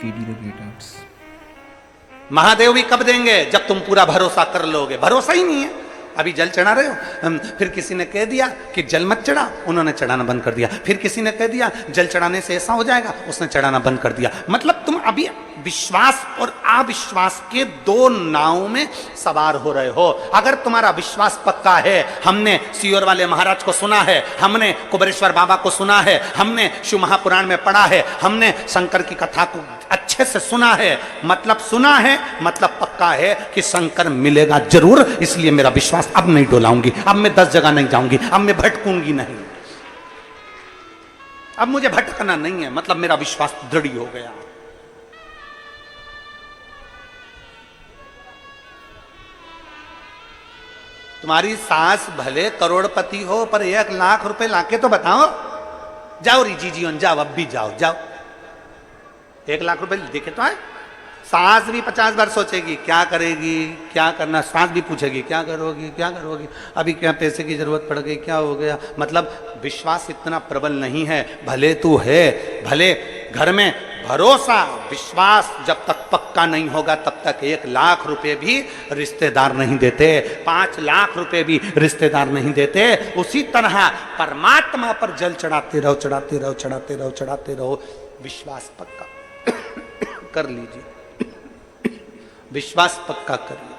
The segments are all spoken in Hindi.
KD the Great Arts। Mahadev भी कब देंगे? जब तुम पूरा भरोसा कर लोगे। भरोसा ही नहीं है। अभी जल चढ़ा रहे हो, फिर किसी ने कह दिया कि जल मत चढ़ा, उन्होंने चढ़ाना बंद कर दिया। फिर किसी ने कह दिया जल चढ़ाने से ऐसा हो जाएगा, उसने चढ़ाना बंद कर दिया। मतलब तुम अभी विश्वास और अविश्वास के दो नावों में सवार हो रहे हो। अगर तुम्हारा विश्वास पक्का है, हमने सियोर वाले महाराज को सुना है, हमने कुबेरेश्वर बाबा को सुना है, हमने शिव महापुराण में पढ़ा है, हमने शंकर की कथा को अच्छे से सुना है, मतलब सुना है, मतलब पक्का है कि शंकर मिलेगा जरूर। इसलिए मेरा विश्वास अब नहीं डोलाऊंगी, अब मैं 10 जगह नहीं जाऊंगी, अब मैं भटकूंगी नहीं, अब मुझे भटकना नहीं है। मतलब मेरा विश्वास दृढ़ हो गया। तुम्हारी सास भले करोड़पति हो, पर 1 लाख रुपए लाके तो बताओ। जाओ रिजी जीवन, जाओ, अब भी जाओ, जाओ। 1 लाख रुपए देखे तो आए। सास भी 50 बार सोचेगी क्या करेगी, क्या करना। सास भी पूछेगी क्या करोगी, क्या करोगी, अभी क्या पैसे की जरूरत पड़ गई, क्या हो गया। मतलब विश्वास इतना प्रबल नहीं है। भले तू है, भले घर में भरोसा विश्वास जब तक पक्का नहीं होगा तब तक 1 लाख रुपए भी रिश्तेदार नहीं देते, 5 लाख रुपए भी रिश्तेदार नहीं देते। उसी तरह परमात्मा पर जल चढ़ाते रहो, चढ़ाते रहो, चढ़ाते रहो, चढ़ाते रहो। विश्वास पक्का कर लीजिए, विश्वास पक्का करिए।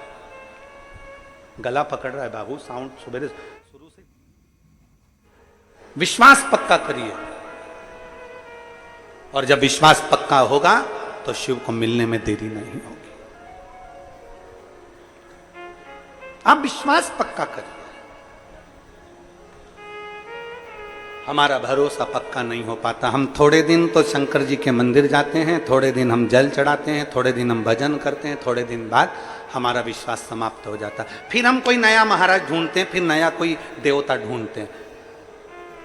गला पकड़ रहा है बाबू, साउंड सुबह शुरू से। विश्वास पक्का करिए, और जब विश्वास पक्का होगा तो शिव को मिलने में देरी नहीं होगी। आप विश्वास पक्का करिए। हमारा भरोसा पक्का नहीं हो पाता। हम थोड़े दिन तो शंकर जी के मंदिर जाते हैं, थोड़े दिन हम जल चढ़ाते हैं, थोड़े दिन हम भजन करते हैं, थोड़े दिन बाद हमारा विश्वास समाप्त हो जाता है। फिर हम कोई नया महाराज ढूंढते हैं, फिर नया कोई देवता ढूंढते हैं,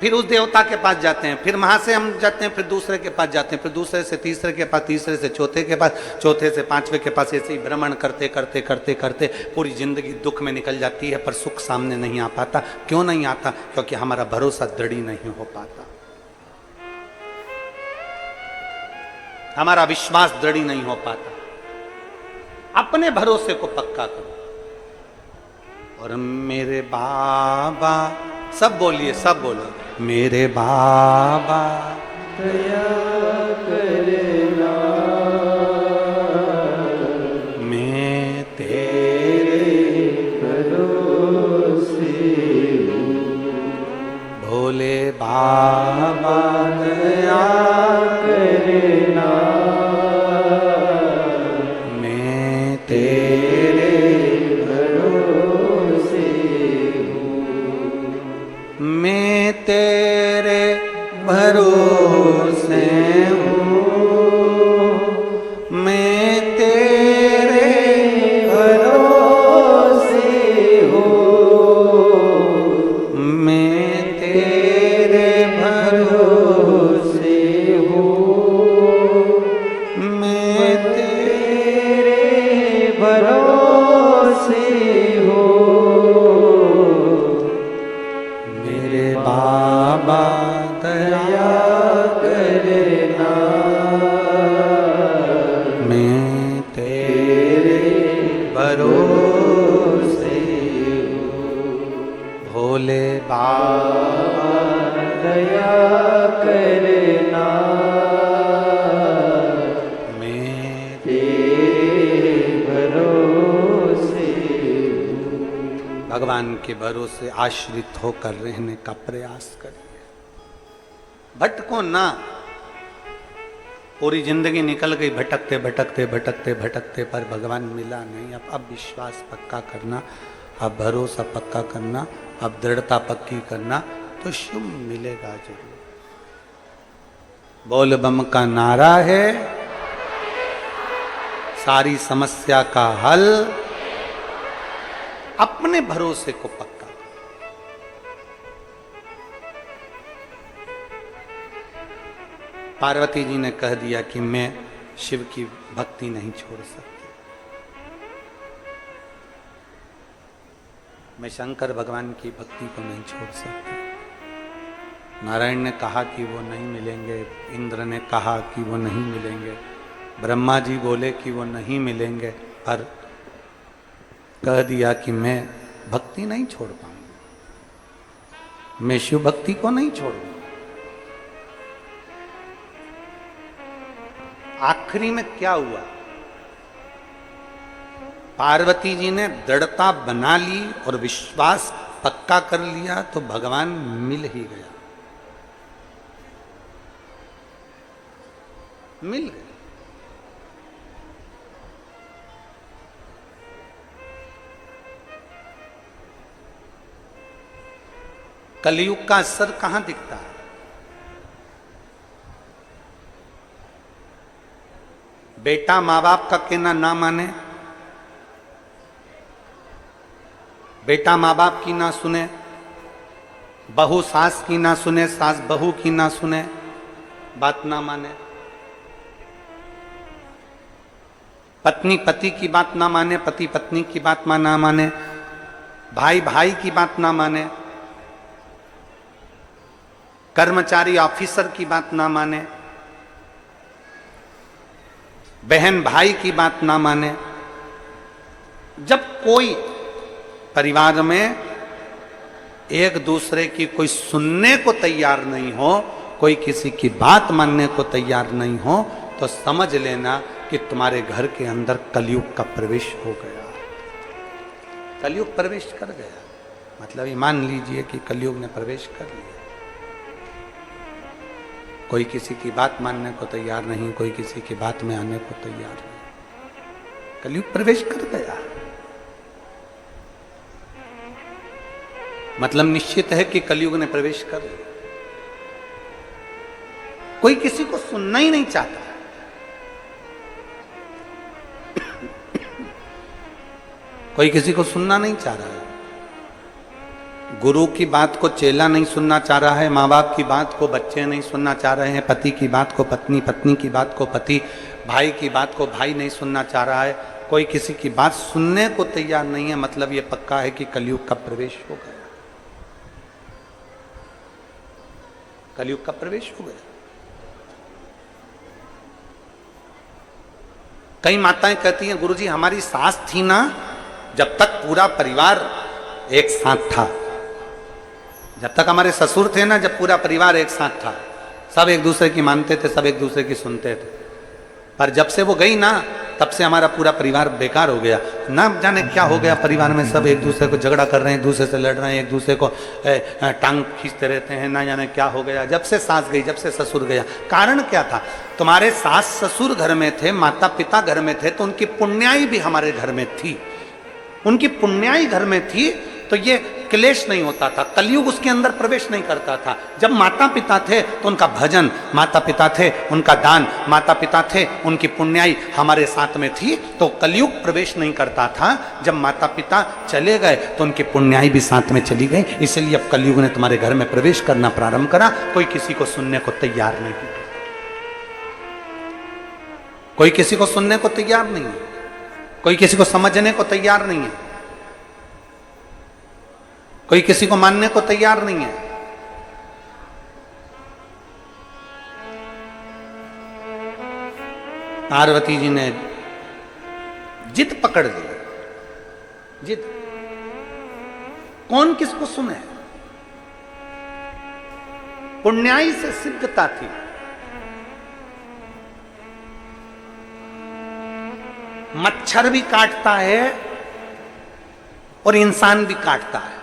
फिर उस देवता के पास जाते हैं, फिर वहां से हम जाते हैं, फिर दूसरे के पास जाते हैं, फिर दूसरे से तीसरे के पास, तीसरे से चौथे के पास, चौथे से पांचवे के पास। ऐसे ही भ्रमण करते करते करते करते पूरी जिंदगी दुख में निकल जाती है, पर सुख सामने नहीं आ पाता। क्यों नहीं आता? क्योंकि हमारा भरोसा दृढ़ नहीं हो पाता, हमारा विश्वास दृढ़ नहीं हो पाता। अपने भरोसे को पक्का करो। और मेरे बाबा, सब बोलिए, सब बोलो, मेरे बाबा दया करना, मैं तेरे भरोसे भोले बाबा दया करना, मैं तेरे भरोसे मैं तेरे भरोसे हूँ, मैं तेरे भरोसे हो, मैं तेरे भरोसे हो, मैं तेरे भरोसे हो, मेरे बाबा दया करना, मैं तेरे भरोसे भोले बाबा दया करना, मैं तेरे भरोसे भगवान के भरोसे आश्रित होकर रहने का प्रयास करिए। भटको ना। पूरी जिंदगी निकल गई भटकते भटकते भटकते भटकते, पर भगवान मिला नहीं। अब विश्वास पक्का करना, अब भरोसा पक्का करना, अब दृढ़ता पक्की करना, तो शिव मिलेगा जरूर। बोल बम का नारा है, सारी समस्या का हल अपने भरोसे को पक्का। पार्वती जी ने कह दिया कि मैं शिव की भक्ति नहीं छोड़ सकती, मैं शंकर भगवान की भक्ति को नहीं छोड़ सकती। नारायण ने कहा कि वो नहीं मिलेंगे, इंद्र ने कहा कि वो नहीं मिलेंगे, ब्रह्मा जी बोले कि वो नहीं मिलेंगे, पर कह दिया कि मैं भक्ति नहीं छोड़ पाऊंगा, मैं शिव भक्ति को नहीं छोड़ूंगा। आखिरी में क्या हुआ, पार्वती जी ने दृढ़ता बना ली और विश्वास पक्का कर लिया तो भगवान मिल ही गया, मिल गया। कलयुग का असर कहां दिखता है? बेटा मां बाप का कहना ना माने, बेटा मां बाप की ना सुने, बहू सास की ना सुने, सास बहू की ना सुने, बात ना माने, पत्नी पति की बात ना माने, पति पत्नी की बात ना माने, भाई भाई की बात ना माने, कर्मचारी ऑफिसर की बात ना माने, बहन भाई की बात ना माने। जब कोई परिवार में एक दूसरे की कोई सुनने को तैयार नहीं हो, कोई किसी की बात मानने को तैयार नहीं हो, तो समझ लेना कि तुम्हारे घर के अंदर कलयुग का प्रवेश हो गया। कलयुग प्रवेश कर गया, मतलब ये मान लीजिए कि कलयुग ने प्रवेश कर लिया। कोई किसी की बात मानने को तैयार नहीं, कोई किसी की बात में आने को तैयार नहीं, कलयुग प्रवेश कर गया। मतलब निश्चित है कि कलयुग ने प्रवेश कर लिया। कोई किसी को सुनना ही नहीं चाहता। कोई किसी को सुनना नहीं चाह रहा है। गुरु की बात को चेला नहीं सुनना चाह रहा है, माँ बाप की बात को बच्चे नहीं सुनना चाह रहे हैं, पति की बात को पत्नी, पत्नी की बात को पति, भाई की बात को भाई नहीं सुनना चाह रहा है। कोई किसी की बात सुनने को तैयार नहीं है। मतलब ये पक्का है कि कलयुग का प्रवेश हो गया, कलयुग का प्रवेश हो गया। कई माताएं कहती हैं, गुरुजी हमारी सास थी ना, जब तक पूरा परिवार एक साथ था, जब तक हमारे ससुर थे ना, जब पूरा परिवार एक साथ था, सब एक दूसरे की मानते थे, सब एक दूसरे की सुनते थे। पर जब से वो गई ना, तब से हमारा पूरा परिवार बेकार हो गया। ना जाने क्या हो गया परिवार में, सब एक दूसरे को झगड़ा कर रहे हैं, एक दूसरे से लड़ रहे हैं, एक दूसरे को टांग खींचते रहते हैं। ना जाने क्या हो गया जब से सास गई, जब से ससुर गया। कारण क्या था? तुम्हारे सास ससुर घर में थे, माता पिता घर में थे, तो उनकी पुण्याई भी हमारे घर में थी। उनकी पुण्याई घर में थी तो ये क्लेश नहीं होता था, कलयुग उसके अंदर प्रवेश नहीं करता था। जब माता पिता थे तो उनका भजन, माता पिता थे उनका दान, माता पिता थे उनकी पुण्याई हमारे साथ में थी, तो कलयुग प्रवेश नहीं करता था। जब माता पिता चले गए तो उनकी पुण्याई भी साथ में चली गई। इसलिए अब कलयुग ने तुम्हारे घर में प्रवेश करना प्रारंभ करा। कोई किसी को सुनने को तैयार नहीं, कोई किसी को सुनने को तैयार नहीं है, कोई किसी को समझने को तैयार नहीं है, कोई किसी को मानने को तैयार नहीं है। पार्वती जी ने जिद पकड़ ली, जिद। कौन किसको सुने? पुण्याई से सिद्धता थी। मच्छर भी काटता है और इंसान भी काटता है।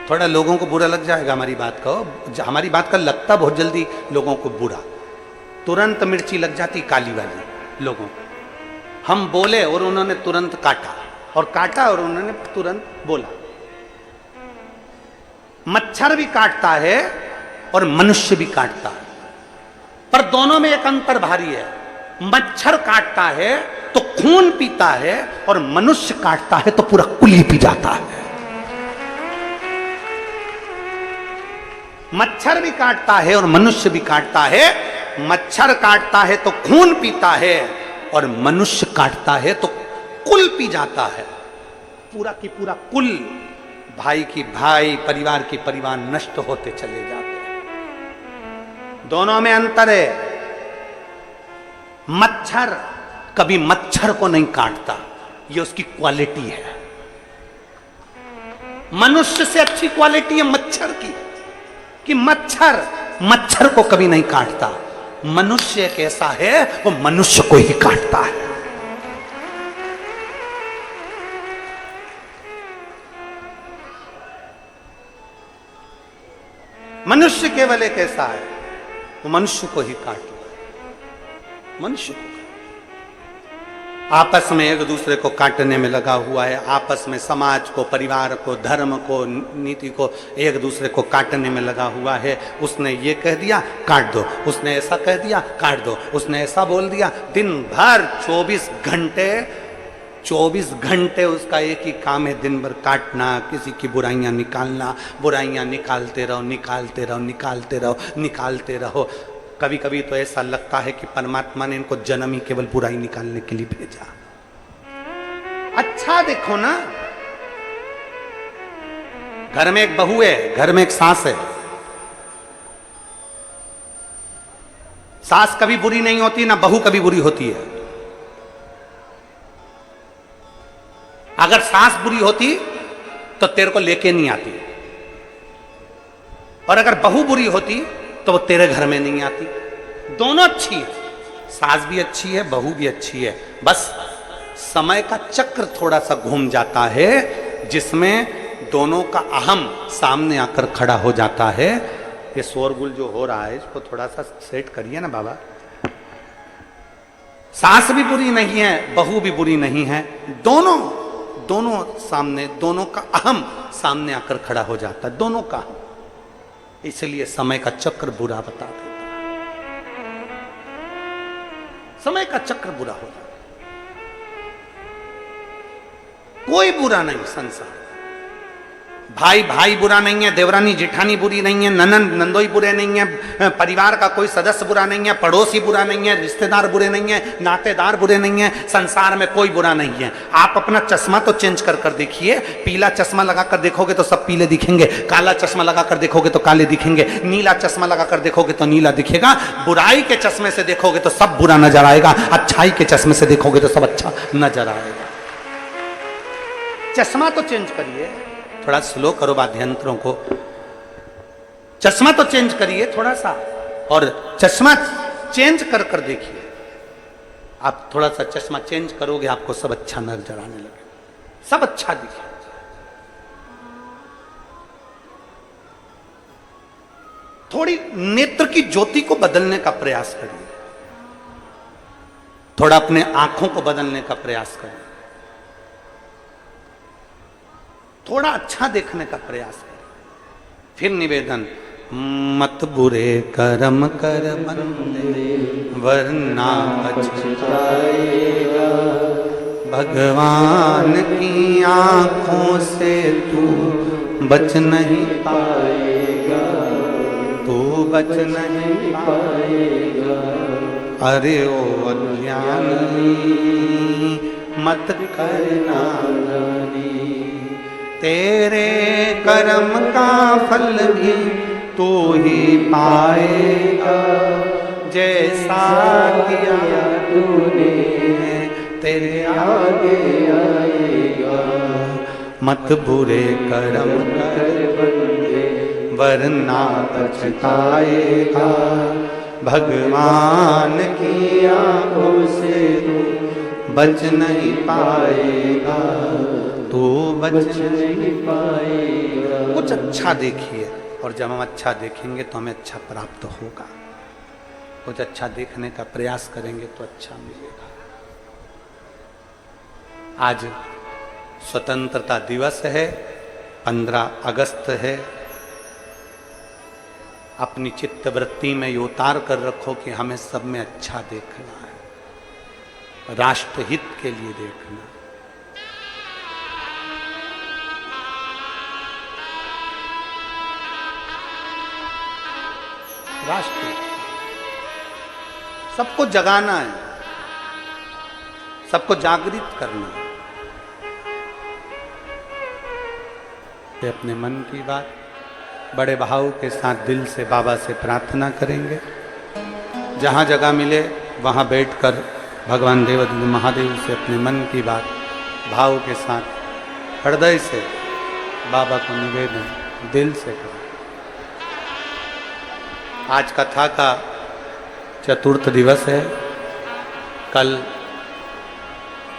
थोड़ा लोगों को बुरा लग जाएगा हमारी बात का, हमारी बात का लगता बहुत जल्दी लोगों को बुरा, तुरंत मिर्ची लग जाती काली वाली लोगों को। हम बोले और उन्होंने तुरंत काटा, और काटा और उन्होंने तुरंत बोला। मच्छर भी काटता है और मनुष्य भी काटता है, पर दोनों में एक अंतर भारी है। मच्छर काटता है तो खून पीता है, और मनुष्य काटता है तो पूरा कुली पी जाता है। मच्छर भी काटता है और मनुष्य भी काटता है। मच्छर काटता है तो खून पीता है, और मनुष्य काटता है तो कुल पी जाता है। पूरा की पूरा कुल, भाई की भाई, परिवार की परिवार नष्ट होते चले जाते हैं। दोनों में अंतर है। मच्छर कभी मच्छर को नहीं काटता, ये उसकी क्वालिटी है। मनुष्य से अच्छी क्वालिटी है मच्छर की, कि मच्छर मच्छर को कभी नहीं काटता। मनुष्य एक ऐसा है वो मनुष्य को ही काटता है। मनुष्य केवल एक ऐसा है वो मनुष्य को ही काटता है। मनुष्य को आपस में एक दूसरे को काटने में लगा हुआ है, आपस में समाज को, परिवार को, धर्म को, नीति को एक दूसरे को काटने में लगा हुआ है। उसने ये कह दिया काट दो, उसने ऐसा कह दिया काट दो, उसने ऐसा बोल दिया। दिन भर 24 घंटे उसका एक ही काम है, दिन भर काटना, किसी की बुराइयां निकालना, बुराइयां निकालते रहो, निकालते रहो, निकालते रहो, निकालते रहो। कभी कभी तो ऐसा लगता है कि परमात्मा ने इनको जन्म ही केवल बुराई निकालने के लिए भेजा। अच्छा देखो ना, घर में एक बहू है, घर में एक सास है। सास कभी बुरी नहीं होती, ना बहू कभी बुरी होती है। अगर सास बुरी होती तो तेरे को लेके नहीं आती, और अगर बहू बुरी होती तो वो तेरे घर में नहीं आती। दोनों अच्छी है, सास भी अच्छी है, बहू भी अच्छी है। बस समय का चक्र थोड़ा सा घूम जाता है, जिसमें दोनों का अहम सामने आकर खड़ा हो जाता है। ये शोरगुल जो हो रहा है इसको थोड़ा सा सेट करिए ना बाबा। सास भी बुरी नहीं है, बहू भी बुरी नहीं है, दोनों सामने, दोनों का अहम सामने आकर खड़ा हो जाता है, दोनों का। इसलिए समय का चक्र बुरा बता देता है, समय का चक्र बुरा हो जाता है। कोई बुरा नहीं संसार, भाई भाई बुरा नहीं है, देवरानी जेठानी बुरी नहीं है, ननंद नंदोई बुरे नहीं है, परिवार का कोई सदस्य बुरा नहीं है, पड़ोसी बुरा नहीं है, रिश्तेदार बुरे नहीं है, नातेदार बुरे नहीं है, संसार में कोई बुरा नहीं है। आप अपना चश्मा तो चेंज कर कर देखिए, पीला चश्मा लगाकर देखोगे तो सब पीले दिखेंगे, काला चश्मा लगाकर देखोगे तो काले दिखेंगे, नीला चश्मा लगाकर देखोगे तो नीला दिखेगा। बुराई के चश्मे से देखोगे तो सब बुरा नजर आएगा, अच्छाई के चश्मे से देखोगे तो सब अच्छा नजर आएगा। चश्मा तो चेंज करिए, थोड़ा स्लो करो वाद्यंत्रों को, चश्मा तो चेंज करिए थोड़ा सा, और चश्मा चेंज कर कर देखिए। आप थोड़ा सा चश्मा चेंज करोगे, आपको सब अच्छा नजर आने लगे, सब अच्छा दिखे। थोड़ी नेत्र की ज्योति को बदलने का प्रयास करिए, थोड़ा अपने आंखों को बदलने का प्रयास करिए, थोड़ा अच्छा देखने का प्रयास करें। फिर निवेदन, मत बुरे कर्म कर बंदे वरना पछताएगा, भगवान की आंखों से तू बच नहीं पाएगा, तू बच नहीं पाएगा। अरे ओ अज्ञानी मत करना जानी, तेरे कर्म का फल भी तू ही पाएगा, जैसा किया तूने तेरे आगे आएगा। मत बुरे कर्म कर बंदे वरना पछताएगा, भगवान की आंखों से तू बच नहीं पाएगा, तो बच नहीं पाएगा। कुछ अच्छा देखिए, और जब हम अच्छा देखेंगे तो हमें अच्छा प्राप्त होगा। कुछ अच्छा देखने का प्रयास करेंगे तो अच्छा मिलेगा। आज स्वतंत्रता दिवस है, 15 अगस्त है। अपनी चित्त वृत्ति में ये उतार कर रखो कि हमें सब में अच्छा देखना है, राष्ट्रहित के लिए देखना। राष्ट्र सबको जगाना है, सबको जागृत करना है। ये अपने मन की बात बड़े भाव के साथ दिल से बाबा से प्रार्थना करेंगे। जहां जगह मिले वहाँ बैठकर भगवान देवादिदेव महादेव से अपने मन की बात भाव के साथ हृदय से बाबा को निवेदन दिल से करें। आज कथा का चतुर्थ दिवस है। कल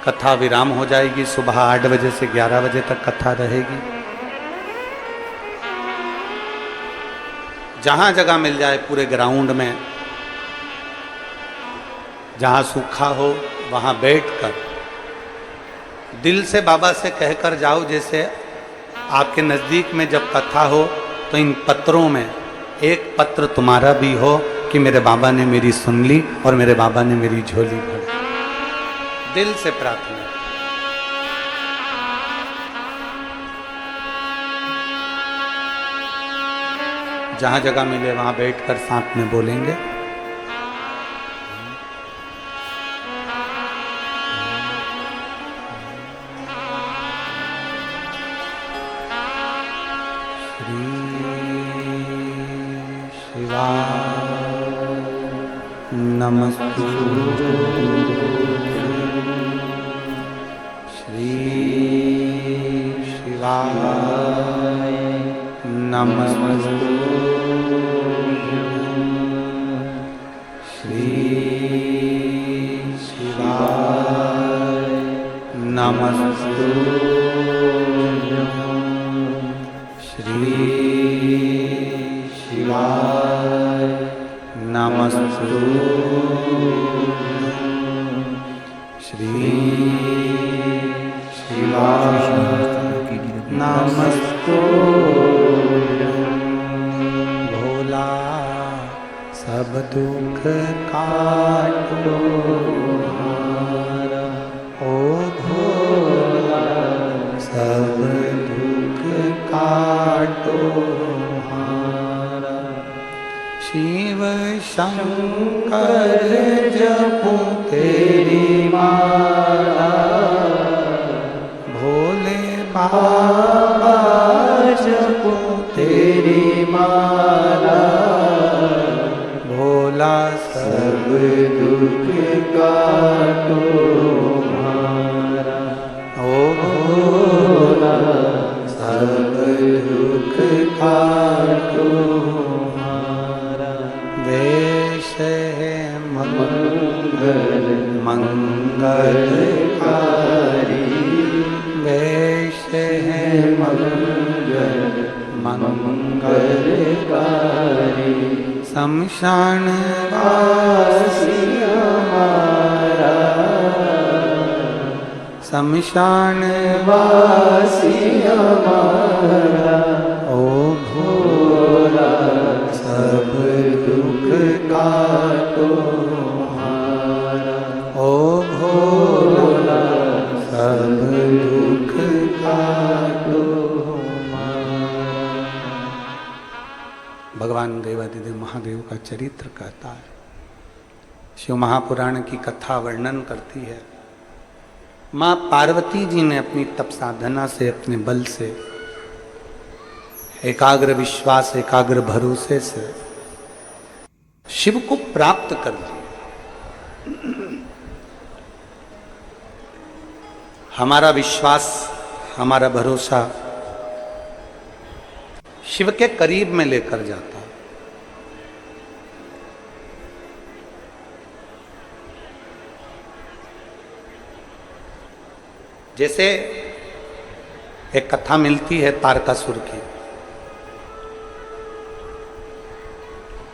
कथा विराम हो जाएगी, सुबह 8 बजे से 11 बजे तक कथा रहेगी। जहां जगह मिल जाए पूरे ग्राउंड में, जहां सूखा हो वहां बैठकर दिल से बाबा से कहकर जाओ, जैसे आपके नज़दीक में जब कथा हो तो इन पत्रों में एक पत्र तुम्हारा भी हो कि मेरे बाबा ने मेरी सुन ली और मेरे बाबा ने मेरी झोली भरी। दिल से प्रार्थना। जहां जगह मिले वहां बैठकर साथ में बोलेंगे। नमस्तु श्री शिवाय नमस्तु श्री शिवाय नमस्तु श्री शिवाय नमस्तु श्री शिवाय नमस्तु। भोला सब दुख काटो हमारा, ओ भोला सब दुख काटो हमारा। शिव शंकर जपूं तेरी माला, भोले बाबा जपूं तेरी माला। भोला सब दुख काटो हमारा, ओ भोला सब दुख काटो हमारा। वेश है मंगल मंगलकारी, वेश है मंगल मंगलकारी। शमशान वासी हमारा, शमशान वासी हमारा। ओ भोला सब दुख काटो हमारा, ओ भोला सब दुख काटो हमारा। भगवान देवादिदेव महादेव का चरित्र कहता है। शिव महापुराण की कथा वर्णन करती है। माँ पार्वती जी ने अपनी तप साधना से, अपने बल से, एकाग्र विश्वास, एकाग्र भरोसे से शिव को प्राप्त कर लिया। हमारा विश्वास, हमारा भरोसा शिव के करीब में लेकर जाता। जैसे एक कथा मिलती है तारकासुर की।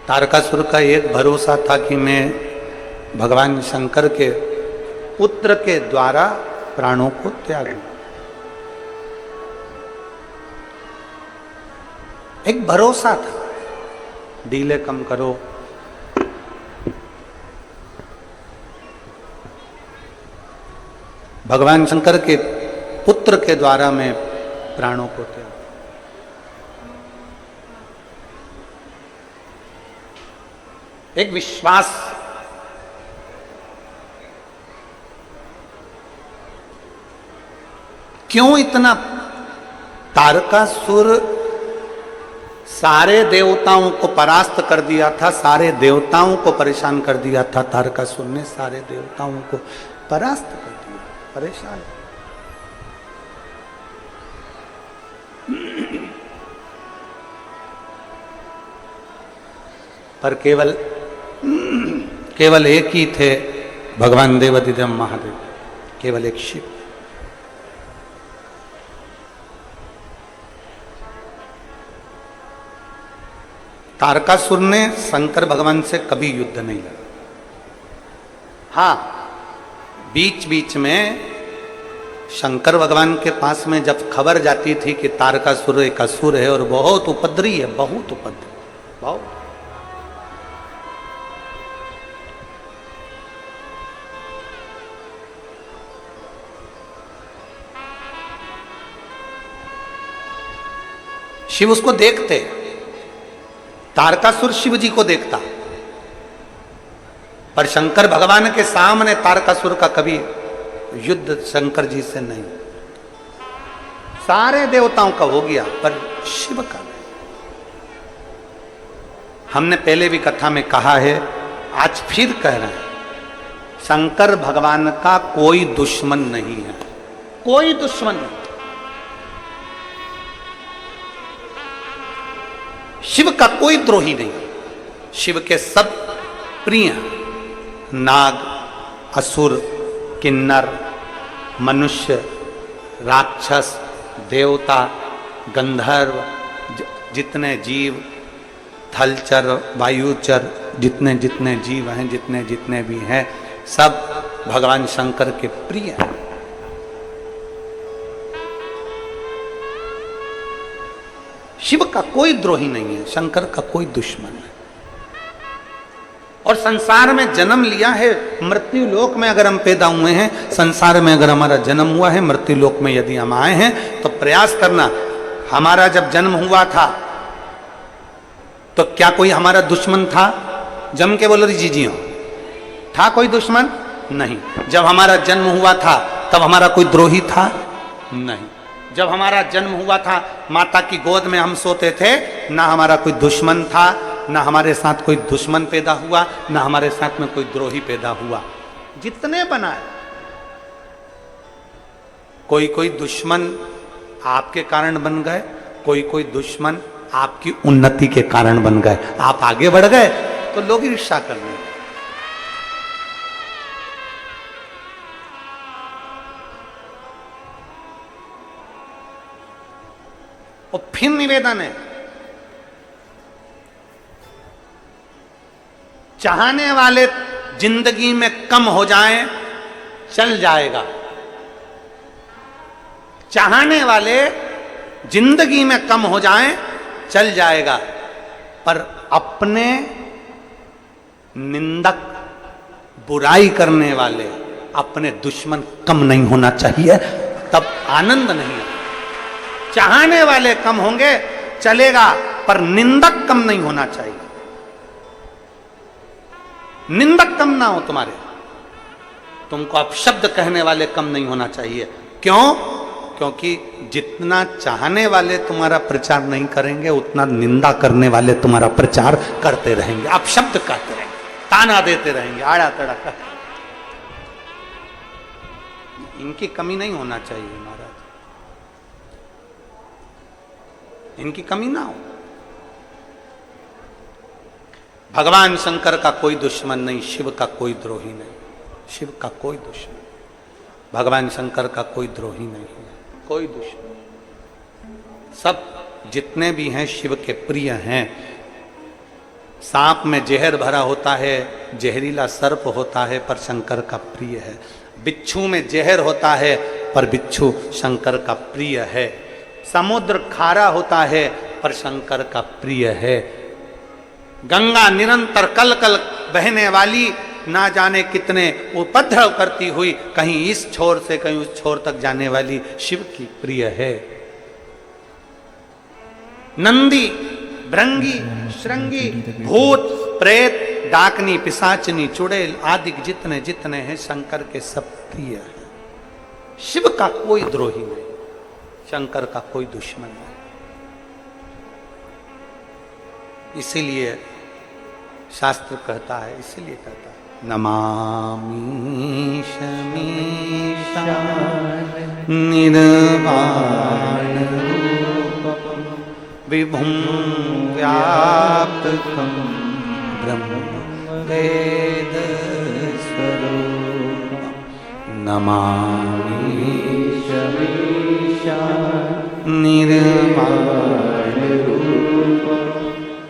तारकासुर का एक भरोसा था कि मैं भगवान शंकर के पुत्र के द्वारा प्राणों को त्याग दूं। एक भरोसा था, डीले कम करो, भगवान शंकर के पुत्र के द्वारा मैं प्राणों को त्याग। एक विश्वास, क्यों इतना तारकासुर सारे देवताओं को परास्त कर दिया था, सारे देवताओं को परेशान कर दिया था। तारकासुर ने सारे देवताओं को परास्त कर दिया, परेशान। पर केवल एक ही थे भगवान देवाधिदेव महादेव, केवल एक शिव। तारकासुर ने शंकर भगवान से कभी युद्ध नहीं लड़ा। हाँ, बीच बीच में शंकर भगवान के पास में जब खबर जाती थी कि तारकासुर एक असुर है और बहुत उपद्रवी है, बहुत उपद्रवी, बहुत। शिव उसको देखते, तारकासुर शिव जी को देखता, पर शंकर भगवान के सामने तारकासुर का कभी युद्ध शंकर जी से नहीं। सारे देवताओं का हो गया पर शिव का नहीं। हमने पहले भी कथा में कहा है, आज फिर कह रहे हैं, शंकर भगवान का कोई दुश्मन नहीं है, कोई दुश्मन नहीं। शिव का कोई द्रोही नहीं। शिव के सब प्रिय, नाग, असुर, किन्नर, मनुष्य, राक्षस, देवता, गंधर्व, जितने जीव, थलचर, वायुचर, जितने जितने जीव हैं, जितने जितने भी हैं, सब भगवान शंकर के प्रिय हैं। शिव का कोई द्रोही नहीं है, शंकर का कोई दुश्मन है। और संसार में जन्म लिया है, मृत्यु लोक में अगर हम पैदा हुए हैं, संसार में अगर हमारा जन्म हुआ है, मृत्यु लोक में यदि हम आए हैं, तो प्रयास करना। हमारा जब जन्म हुआ था तो क्या कोई हमारा दुश्मन था? जम के बोलो जी जी हो, था कोई दुश्मन? नहीं। जब हमारा जन्म हुआ था तब हमारा कोई द्रोही था? नहीं। जब हमारा जन्म हुआ था, माता की गोद में हम सोते थे, ना हमारा कोई दुश्मन था, ना हमारे साथ कोई दुश्मन पैदा हुआ, ना हमारे साथ में कोई द्रोही पैदा हुआ। जितने बनाए, कोई कोई दुश्मन आपके कारण बन गए, कोई कोई दुश्मन आपकी उन्नति के कारण बन गए। आप आगे बढ़ गए तो लोग ईर्ष्या करने लगे। और फिर निवेदन है, चाहने वाले जिंदगी में कम हो जाएं, चल जाएगा। चाहने वाले जिंदगी में कम हो जाएं, चल जाएगा, पर अपने निंदक, बुराई करने वाले, अपने दुश्मन कम नहीं होना चाहिए, तब आनंद नहीं है। चाहने वाले कम होंगे चलेगा, पर निंदक कम नहीं होना चाहिए। निंदक कम ना हो तुम्हारे, तुमको अपशब्द कहने वाले कम नहीं होना चाहिए। क्यों? क्योंकि जितना चाहने वाले तुम्हारा प्रचार नहीं करेंगे, उतना निंदा करने वाले तुम्हारा प्रचार करते रहेंगे, अपशब्द कहते रहेंगे, ताना देते रहेंगे, आड़ा तड़ा कर। इनकी कमी नहीं होना चाहिए महाराज, इनकी कमी ना हो। भगवान शंकर का कोई दुश्मन नहीं, शिव का कोई द्रोही नहीं, शिव का कोई दुश्मन, भगवान शंकर का कोई द्रोही नहीं है, कोई दुश्मन। सब जितने भी हैं शिव के प्रिय हैं। सांप में जहर भरा होता है, जहरीला सर्प होता है, पर शंकर का प्रिय है। बिच्छू में जहर होता है, पर बिच्छू शंकर का प्रिय है। समुद्र खारा होता है, पर शंकर का प्रिय है। गंगा निरंतर कल कल बहने वाली, ना जाने कितने उपद्रव करती हुई, कहीं इस छोर से कहीं उस छोर तक जाने वाली, शिव की प्रिय है। नंदी, भृंगी, श्रृंगी, भूत, प्रेत, डाकनी, पिशाचनी, चुड़ैल आदि जितने जितने हैं शंकर के सब प्रिय हैं। शिव का कोई द्रोही नहीं, शंकर का कोई दुश्मन नहीं। इसीलिए शास्त्र कहता है, इसीलिए कहता है नमामि शमीशान निर्वाण रूपम विभुं व्यापकं ब्रह्म वेद स्वरूपम नमामि शमीशान निर्वाण रूपम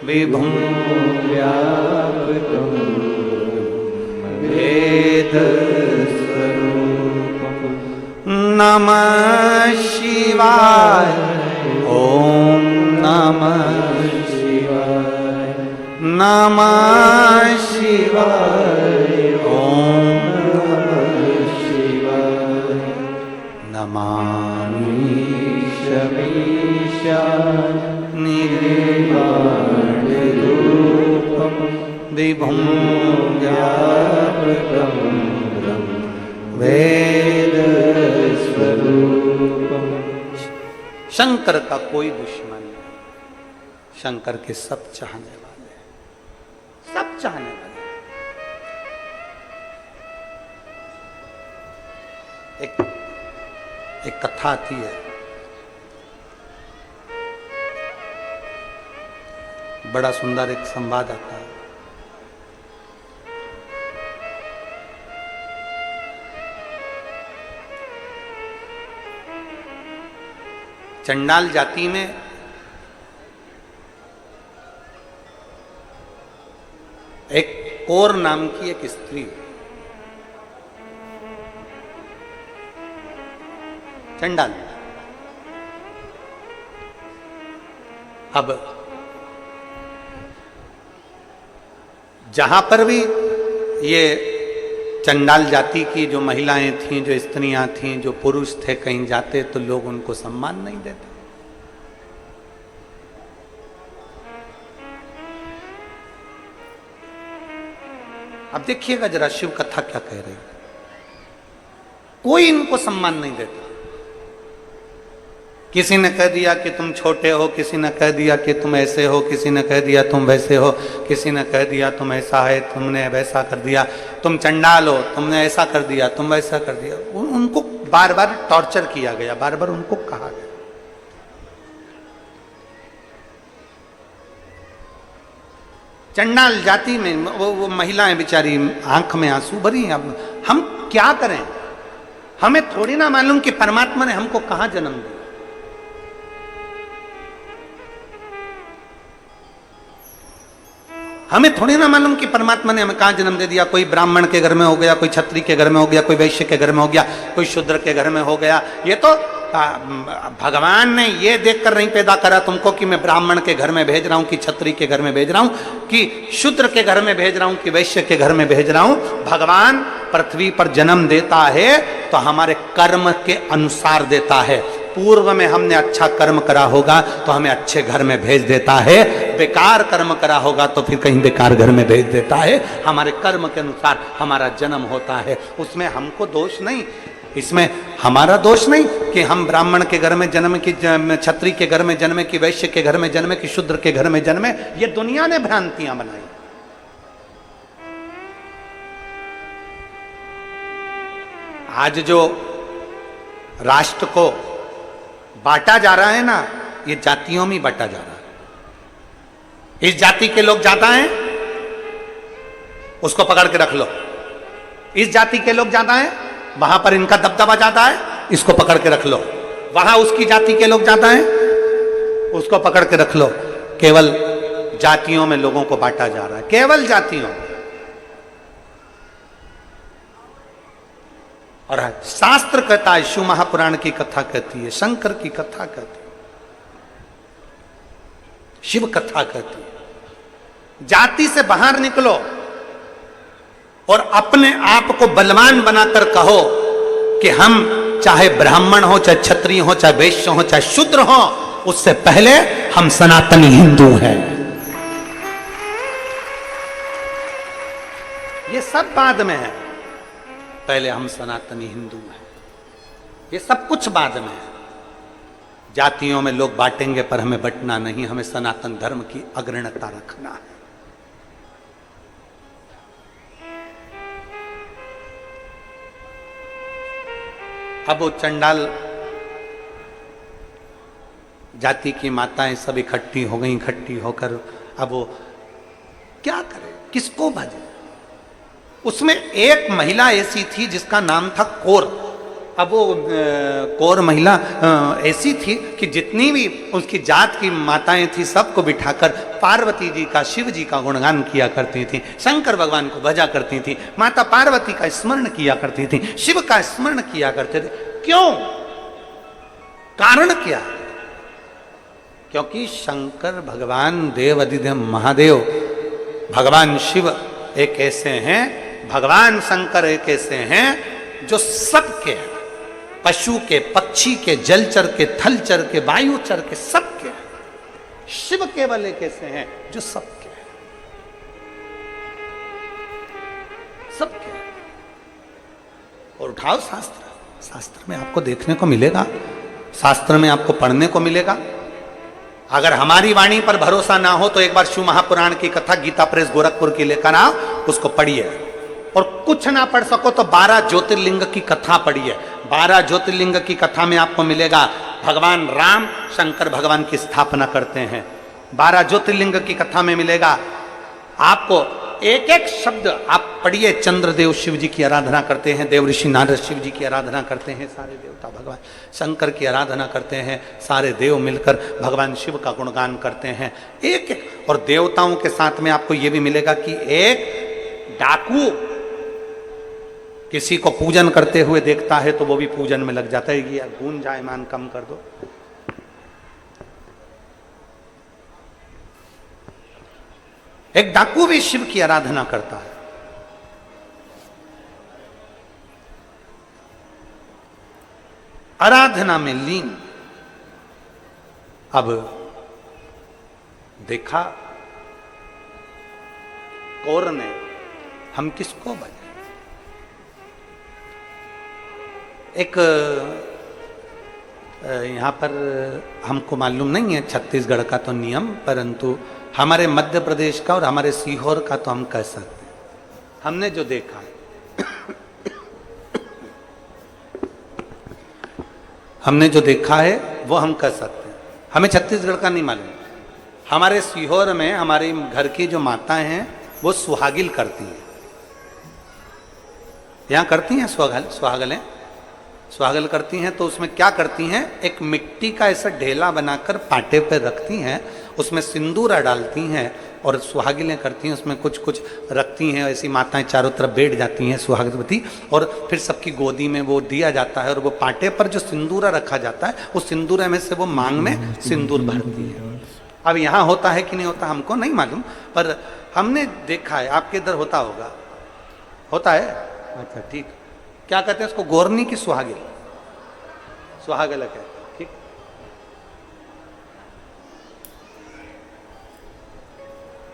विभुं व्यापकं वेद स्वरूपं नमः शिवाय ओम नमः शिवाय नमः शिवाय ओम शिवाय नमामि शमीशान निर्वाण रूपं विभुं व्यापकं ब्रह्म वेद स्वरूपं शंकर का कोई दुश्मन नहीं, शंकर के सब चाहने वाले हैं, सब चाहने वाले हैं। एक कथा आती है, बड़ा सुंदर एक संवाद आता है। चंडाल जाति में एक कौर नाम की एक स्त्री, चंडाल। अब जहां पर भी ये चंडाल जाति की जो महिलाएं थीं, जो स्त्रियां थीं, जो पुरुष थे, कहीं जाते तो लोग उनको सम्मान नहीं देते। अब देखिएगा जरा शिव कथा क्या कह रही है। कोई इनको सम्मान नहीं देता। किसी ने कह दिया कि तुम छोटे हो, किसी ने कह दिया कि तुम ऐसे हो, किसी ने कह दिया तुम वैसे हो, किसी ने कह दिया तुम ऐसा है, तुमने वैसा कर दिया, तुम चंडाल हो, तुमने ऐसा कर दिया, तुम वैसा कर दिया। उनको बार बार टॉर्चर किया गया, बार बार उनको कहा गया। चंडाल जाति में वो महिलाएं बेचारी आंख में आंसू भरी। अब हम क्या करें? हमें थोड़ी ना मालूम कि परमात्मा ने हमको कहां जन्म दिया। हमें थोड़ी ना मालूम कि परमात्मा ने हमें कहां जन्म दे दिया। कोई ब्राह्मण के घर में हो गया, कोई क्षत्रिय के घर में हो गया, कोई वैश्य के घर में हो गया, कोई शूद्र के घर में हो गया। ये तो भगवान ने ये देखकर नहीं पैदा करा तुमको कि मैं ब्राह्मण के घर में भेज रहा हूं, कि क्षत्रिय के घर में भेज रहा हूं, कि शूद्र के घर में भेज रहा हूं, कि वैश्य के घर में भेज रहा हूं। भगवान पृथ्वी पर जन्म देता है तो हमारे कर्म के अनुसार देता है। पूर्व में हमने अच्छा कर्म करा होगा तो हमें अच्छे घर में भेज देता है, बेकार कर्म करा होगा तो फिर कहीं बेकार घर में भेज देता है। हमारे कर्म के अनुसार हमारा जन्म होता है, उसमें हमको दोष नहीं, इसमें हमारा दोष नहीं कि हम ब्राह्मण के घर में जन्म, की क्षत्रिय के घर में जन्मे, कि वैश्य के घर में जन्मे, कि शूद्र के घर में जन्मे। ये दुनिया ने भ्रांतियां बनाई। आज जो राष्ट्र को बांटा जा रहा है ना, ये जातियों में बांटा जा रहा है। इस जाति के लोग ज्यादा हैं, उसको पकड़ के रख लो। इस जाति के लोग ज्यादा हैं, वहां पर इनका दबदबा ज्यादा है, इसको पकड़ के रख लो। वहां उसकी जाति के लोग ज्यादा हैं, उसको पकड़ के रख लो। केवल जातियों में लोगों को बांटा जा रहा है, केवल जातियों। और शास्त्र कहता है, शिव महापुराण की कथा कहती है, शंकर की कथा कहती है, शिव कथा कहती है, जाति से बाहर निकलो और अपने आप को बलवान बनाकर कहो कि हम चाहे ब्राह्मण हो, चाहे क्षत्रिय हो, चाहे वैश्य हो, चाहे शूद्र हो, उससे पहले हम सनातनी हिंदू हैं। ये सब बाद में है, पहले हम सनातनी हिंदू हैं। ये सब कुछ बाद में है। जातियों में लोग बांटेंगे पर हमें बंटना नहीं, हमें सनातन धर्म की अग्रणता रखना है। अब वो चंडाल जाति की माताएं सब इकट्ठी हो गई, इकट्ठी होकर अब वो क्या करे, किसको भजे। उसमें एक महिला ऐसी थी जिसका नाम था कौर। अब वो कौर महिला ऐसी थी कि जितनी भी उसकी जात की माताएं थी सबको बिठाकर पार्वती जी का, शिव जी का गुणगान किया करती थी, शंकर भगवान को भजा करती थी, माता पार्वती का स्मरण किया करती थी, शिव का स्मरण किया करते थे। क्यों? कारण क्या? क्योंकि शंकर भगवान देव अधिदेव महादेव भगवान शिव एक ऐसे हैं, भगवान शंकर एक ऐसे हैं जो सबके हैं, पशु के, पक्षी के, जलचर के, थलचर के, वायुचर के, सबके हैं। शिव केवल एक ऐसे हैं जो सबके हैं, सबके हैं। और उठाओ शास्त्र, शास्त्र में आपको देखने को मिलेगा, शास्त्र में आपको पढ़ने को मिलेगा। अगर हमारी वाणी पर भरोसा ना हो तो एक बार शिव महापुराण की कथा गीता प्रेस गोरखपुर की लेकर आओ, उसको पढ़िए। और कुछ ना पढ़ सको तो 12 ज्योतिर्लिंग की कथा पढ़िए। 12 ज्योतिर्लिंग की कथा में आपको मिलेगा भगवान राम शंकर भगवान की स्थापना करते हैं। 12 ज्योतिर्लिंग की कथा में मिलेगा आपको, एक एक शब्द आप पढ़िए। चंद्रदेव शिव जी की आराधना करते हैं, देव ऋषि नारद शिव जी की आराधना करते हैं, सारे देवता भगवान शंकर की आराधना करते हैं, सारे देव मिलकर भगवान शिव का गुणगान करते हैं एक एक। और देवताओं के साथ में आपको यह भी मिलेगा कि एक डाकू किसी को पूजन करते हुए देखता है तो वो भी पूजन में लग जाता है कि यार गुंजायमान कम कर दो। एक डाकू भी शिव की आराधना करता है। आराधना में लीन। अब देखा कौर ने, हम किसको बने। एक यहां पर हमको मालूम नहीं है छत्तीसगढ़ का तो नियम, परंतु हमारे मध्य प्रदेश का और हमारे सीहोर का तो हम कह सकते हैं। हमने जो देखा है हमने जो देखा है वो हम कह सकते हैं। हमें छत्तीसगढ़ का नहीं मालूम। हमारे सीहोर में हमारे घर की जो माताएं हैं वो सुहागिल करती हैं। यहाँ करती हैं सुहागलें सुहागल करती हैं। तो उसमें क्या करती हैं, एक मिट्टी का ऐसा ढेला बनाकर पाटे पर रखती हैं, उसमें सिंदूरा डालती हैं और सुहागिलें करती हैं। उसमें कुछ कुछ रखती हैं, ऐसी माताएं चारों तरफ बैठ जाती हैं सुहागवती, और फिर सबकी गोदी में वो दिया जाता है और वो पाटे पर जो सिंदूरा रखा जाता है उस सिंदूरा में से वो मांग में सिंदूर भरती है। अब यहाँ होता है कि नहीं होता हमको नहीं मालूम, पर हमने देखा है। आपके इधर होता होगा, होता है? अच्छा ठीक। क्या कहते हैं उसको, गोरनी की सुहागिल, सुहागल कहते हैं। ठीक।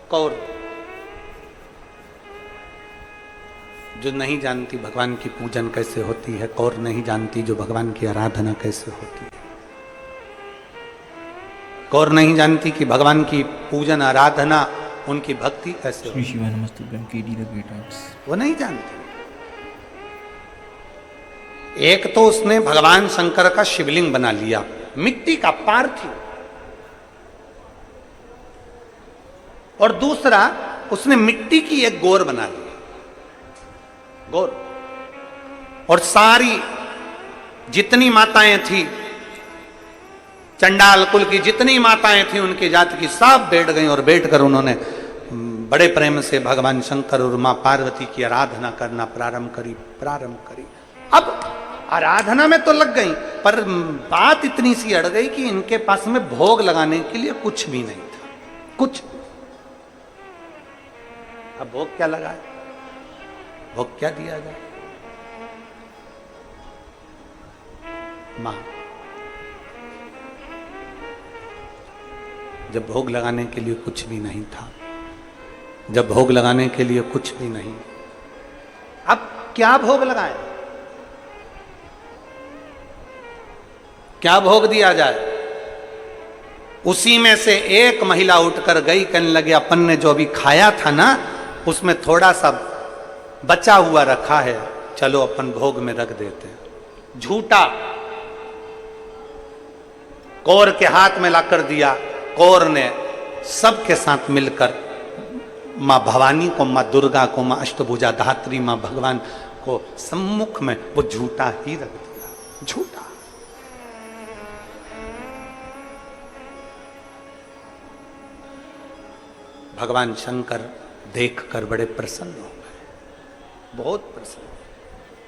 कौर जो नहीं जानती भगवान की पूजन कैसे होती है, कौर नहीं जानती जो भगवान की आराधना कैसे होती है, कौर नहीं जानती कि भगवान की पूजन आराधना उनकी भक्ति कैसे होती है, वो नहीं जानती। एक तो उसने भगवान शंकर का शिवलिंग बना लिया, मिट्टी का पार्थिव, और दूसरा उसने मिट्टी की एक गौर बना ली, गौर। और सारी जितनी माताएं थी, चंडाल कुल की जितनी माताएं थी उनकी जाति की, सब बैठ गई और बैठकर उन्होंने बड़े प्रेम से भगवान शंकर और मां पार्वती की आराधना करना प्रारंभ करी। अब आराधना में तो लग गई, पर बात इतनी सी अड़ गई कि इनके पास में भोग लगाने के लिए कुछ भी नहीं था, कुछ। अब भोग क्या लगाए, भोग क्या दिया जाए? मां, जब भोग लगाने के लिए कुछ भी नहीं था, जब भोग लगाने के लिए कुछ भी नहीं, अब क्या भोग लगाए, क्या भोग दिया जाए? उसी में से एक महिला उठकर गई, कहने लगे अपन ने जो अभी खाया था ना उसमें थोड़ा सा बचा हुआ रखा है, चलो अपन भोग में रख देते हैं। झूठा कौर के हाथ में लाकर दिया। कौर ने सबके साथ मिलकर मां भवानी को, मां दुर्गा को, मां अष्टभुजा धात्री, मां भगवान को सम्मुख में वो झूठा ही रख दिया। झूठा। भगवान शंकर देखकर बड़े प्रसन्न हो गए, बहुत प्रसन्न।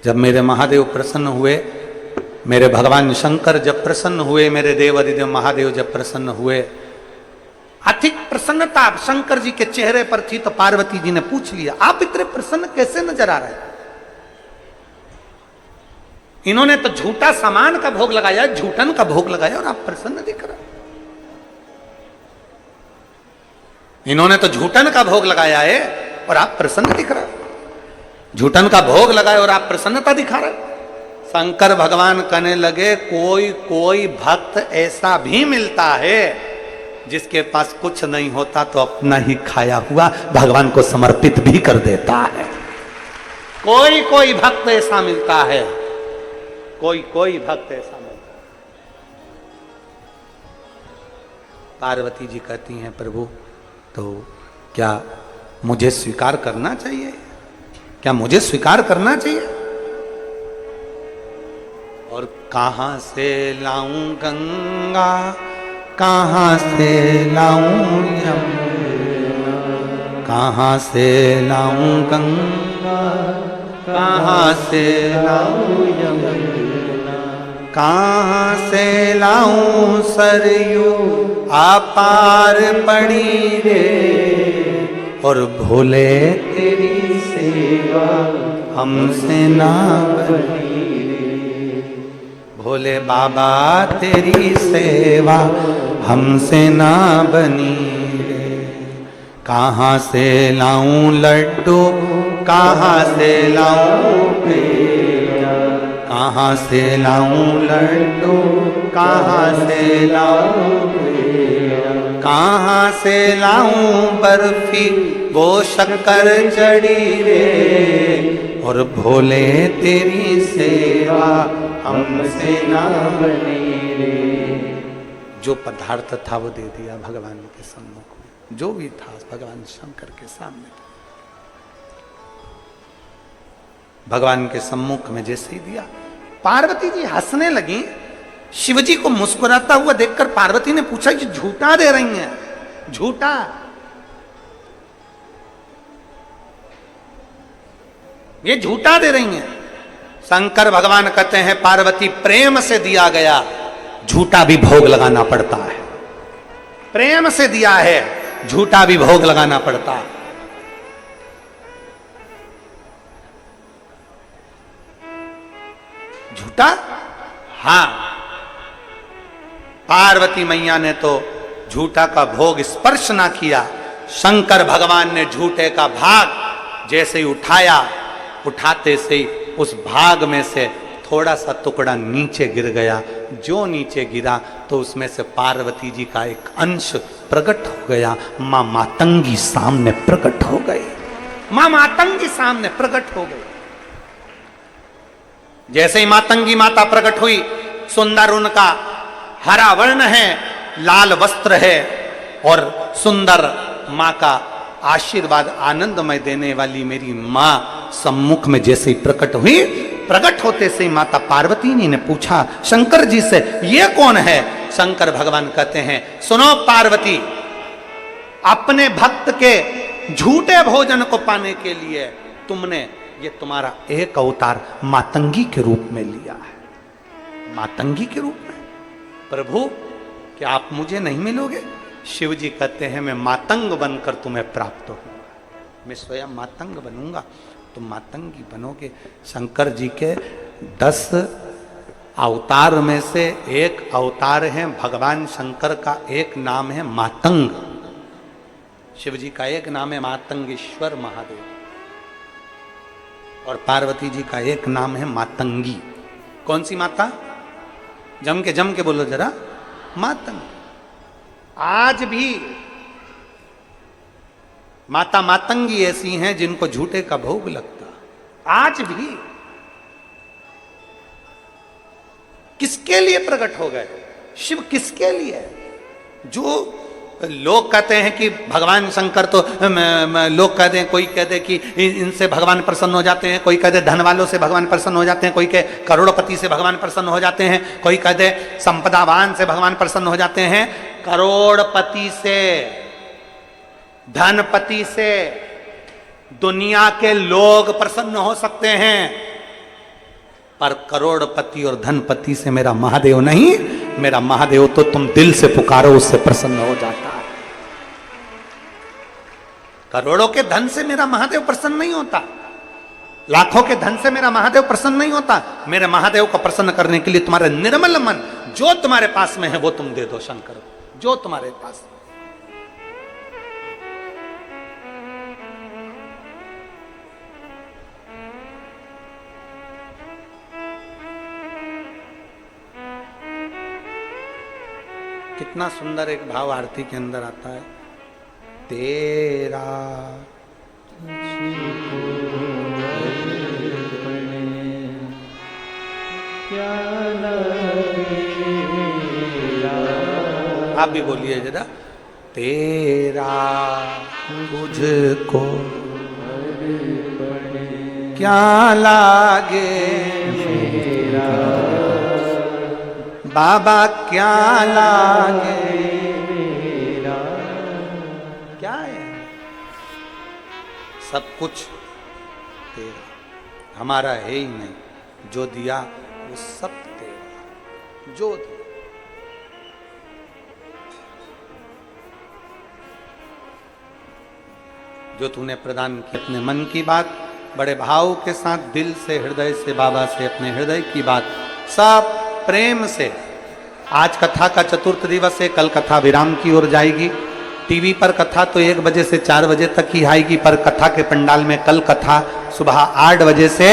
जब मेरे महादेव प्रसन्न हुए, मेरे भगवान शंकर जब प्रसन्न हुए, मेरे देव अधिदेव महादेव जब प्रसन्न हुए, अधिक प्रसन्नता शंकर जी के चेहरे पर थी, तो पार्वती जी ने पूछ लिया, आप इतने प्रसन्न कैसे नजर आ रहे हैं? इन्होंने तो झूठा सामान का भोग लगाया, झूठन का भोग लगाया, और आप प्रसन्न दिख रहे। इन्होंने तो झूठन का भोग लगाया है और आप प्रसन्न दिख रहे। झूठन का भोग लगाया और आप प्रसन्नता दिखा रहे। शंकर भगवान कहने लगे, कोई कोई भक्त ऐसा भी मिलता है जिसके पास कुछ नहीं होता तो अपना ही खाया हुआ भगवान को समर्पित भी कर देता है। कोई कोई भक्त ऐसा मिलता है, कोई कोई भक्त ऐसा मिलता है। पार्वती जी कहती हैं, प्रभु तो क्या मुझे स्वीकार करना चाहिए? क्या मुझे स्वीकार करना चाहिए? और कहां से लाऊं गंगा, कहां से लाऊं यमुना, कहां से लाऊं गंगा, कहां से लाऊं यमुना, कहां से लाऊं सरयू अपार पड़ी रे, और भोले तेरी सेवा हमसे ना बनी रे, भोले बाबा तेरी सेवा हमसे ना बनी रे। कहाँ से लाऊं लड्डू, कहाँ से लाऊं पेड़ा, कहाँ से लाऊं लड्डू, कहाँ से लाऊं पेड़ा, कहाँ से लाऊं बर्फी वो शक्कर चढ़ी रे, और भोले तेरी सेवा हमसे ना बनी रे। जो पदार्थ था वो दे दिया भगवान के सम्मुख में, जो भी था भगवान शंकर के सामने था। भगवान के सम्मुख में जैसे ही दिया, पार्वती जी हंसने लगी। शिवजी को मुस्कुराता हुआ देखकर पार्वती ने पूछा, कि झूठा दे रही हैं? झूठा? ये झूठा दे रही हैं? शंकर भगवान कहते हैं, पार्वती प्रेम से दिया गया झूठा भी भोग लगाना पड़ता है। प्रेम से दिया है, झूठा भी भोग लगाना पड़ता है। झूठा? हां, पार्वती मैया ने तो झूठा का भोग स्पर्श ना किया। शंकर भगवान ने झूठे का भाग जैसे ही उठाया, उठाते से ही उस भाग में से थोड़ा सा टुकड़ा नीचे गिर गया। जो नीचे गिरा तो उसमें से पार्वती जी का एक अंश प्रकट हो गया। मां मातंगी सामने प्रकट हो गई। मां मातंगी सामने प्रकट हो गई। जैसे ही मातंगी माता प्रकट हुई, सुंदर उनका हरा वर्ण है, लाल वस्त्र है, और सुंदर मां का आशीर्वाद आनंदमय देने वाली मेरी मां सम्मुख में जैसे ही प्रकट हुई, प्रकट होते से ही माता पार्वती ने पूछा शंकर जी से, ये कौन है? शंकर भगवान कहते हैं, सुनो पार्वती, अपने भक्त के झूठे भोजन को पाने के लिए तुमने ये तुम्हारा एक अवतार मातंगी के रूप में लिया है। मातंगी के रूप में? प्रभु क्या आप मुझे नहीं मिलोगे? शिव जी कहते हैं, मैं मातंग बनकर तुम्हें प्राप्त होऊंगा। मैं स्वयं मातंग बनूंगा, तुम मातंगी बनोगे। शंकर जी के 10 अवतार में से एक अवतार है भगवान शंकर का, एक नाम है मातंग। शिव जी का एक नाम है मातंगेश्वर महादेव, और पार्वती जी का एक नाम है मातंगी। कौन सी माता? जम के बोलो जरा। मातंग। आज भी माता मातंगी ऐसी हैं जिनको झूठे का भोग लगता। आज भी किसके लिए प्रकट हो गए शिव? किसके लिए? जो लोग कहते हैं कि भगवान शंकर तो लोग कहते हैं, कोई कहते हैं कि इनसे भगवान प्रसन्न हो जाते हैं, कोई कहते हैं धन वालों से भगवान प्रसन्न हो जाते हैं, कोई कहे करोड़पति से भगवान प्रसन्न हो जाते हैं, कोई कहते हैं संपदावान से भगवान प्रसन्न हो जाते हैं। करोड़पति से, धनपति से दुनिया के लोग प्रसन्न हो सकते हैं, पर करोड़पति और धनपति से मेरा महादेव नहीं। मेरा महादेव तो तुम दिल से पुकारो उससे प्रसन्न हो जाता है। करोड़ों के धन से मेरा महादेव प्रसन्न नहीं होता, लाखों के धन से मेरा महादेव प्रसन्न नहीं होता। मेरे महादेव को प्रसन्न करने के लिए तुम्हारे निर्मल मन, जो तुम्हारे पास में है वो तुम दे दो शंकर, जो तुम्हारे पास। कितना सुंदर एक भाव आरती के अंदर आता है, तेरा आप भी बोलिए जरा, तेरा तुझको क्या लागे मेरा बाबा, क्या लागे मेरा। क्या है? सब कुछ तेरा, हमारा है ही नहीं। जो दिया वो सब तेरा, जो दिया। जो तूने प्रदान की अपने मन की बात, बड़े भाव के साथ दिल से, हृदय से बाबा से अपने हृदय की बात सब प्रेम से। आज कथा का चतुर्थ दिवस है, कल कथा विराम की ओर जाएगी। टीवी पर कथा तो 1 बजे से 4 बजे तक ही आएगी, पर कथा के पंडाल में कल कथा सुबह 8 बजे से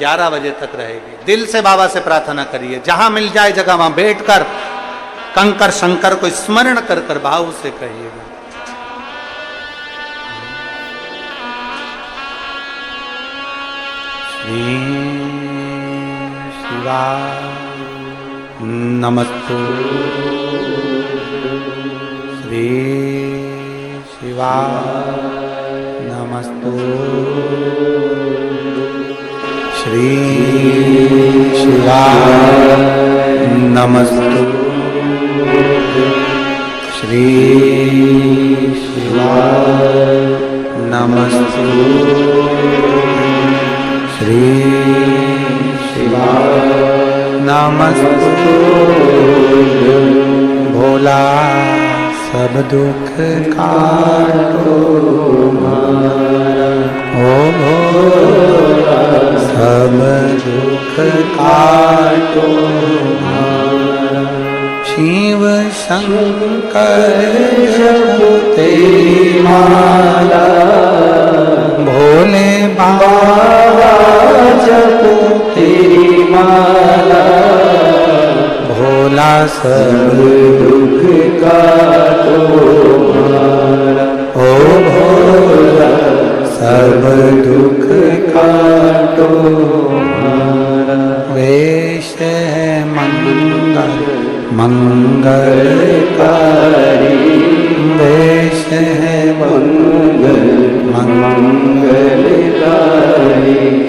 11 बजे तक रहेगी। दिल से बाबा से प्रार्थना करिए, जहां मिल जाए जगह वहां बैठकर कंकर शंकर को स्मरण कर कर भाव से कहिएगा। श्री शिवा नमस्तु, श्री शिवा नमस्तु, श्री शिवा नमस्तु, श्री शिवा नमस्तु, श्री शिवा नमस्तु। भोला सब दुख काटो हमारा, ओ भोला सब दुख काटो हमारा। शिव शंकर जपो तेरी माला, भोले बाबा जपो तेरी माला। भोला सब दुख काटो हमारा, ओ भोला सब दुख काटो हमारा। वेश है मंगल मंगलकारी, वेश है मंगल मंगलकारी।